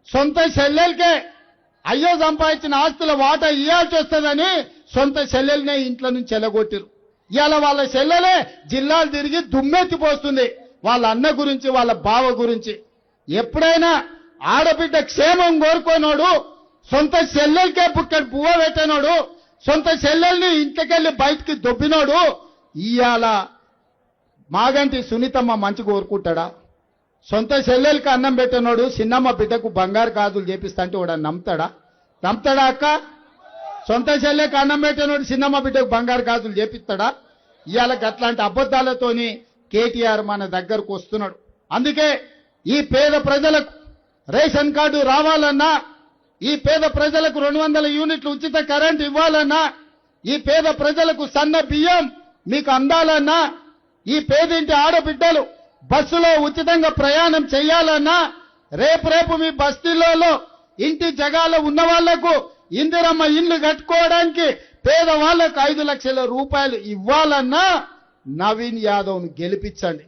సొంత చెల్లెలకే అయ్యో సంపాదించిన ఆస్తుల వాటా ఇయ్యాల్సి వస్తుందని సొంత చెల్లెలనే ఇంట్లో నుంచి ఎలగొట్టిరు. ఇవాళ వాళ్ళ చెల్లెలే జిల్లాలు తిరిగి దుమ్మెత్తిపోస్తుంది వాళ్ళ అన్న గురించి వాళ్ళ బావ గురించి. ఎప్పుడైనా ఆడబిడ్డ క్షేమం కోరుకోనోడు, సొంత చెల్లెలకే బుక్కడి పువ్వ పెట్టినోడు, సొంత చెల్లెల్ని ఇంటికెళ్ళి బయటికి దొబ్బినోడు ఇవాళ మాగంటి సునీతమ్మ మంచి కోరుకుంటాడా? సొంత చెల్లెలకి అన్నం పెట్టినోడు చిన్నమ్మ బిడ్డకు బంగారు గాజులు చేపిస్తా అంటే వాడు నమ్ముతాడా? నమ్ముతాడా అక్క? సొంత చెల్లెకి అన్నం పెట్టినోడు చిన్నమ్మ బిడ్డకు బంగారు గాజులు చేపిస్తాడా? ఇవాళ అట్లాంటి అబద్ధాలతోని కేటీఆర్ మన దగ్గరకు వస్తున్నాడు. అందుకే ఈ పేద ప్రజలకు రేషన్ కార్డు రావాలన్నా, ఈ పేద ప్రజలకు 200 యూనిట్లు ఉచిత కరెంట్ ఇవ్వాలన్నా, ఈ పేద ప్రజలకు సన్న బియ్యం మీకు అందాలన్నా, ఈ పేదింటి ఆడబిడ్డలు బస్సులో ఉచితంగా ప్రయాణం చేయాలన్నా, రేపు మీ బస్తీలలో ఇంటి జగాలో ఉన్న వాళ్లకు ఇందిరమ్మ ఇల్లు కట్టుకోవడానికి పేదవాళ్లకు 5 లక్షల రూపాయలు ఇవ్వాలన్నా నవీన్ యాదవ్ను గెలిపించండి.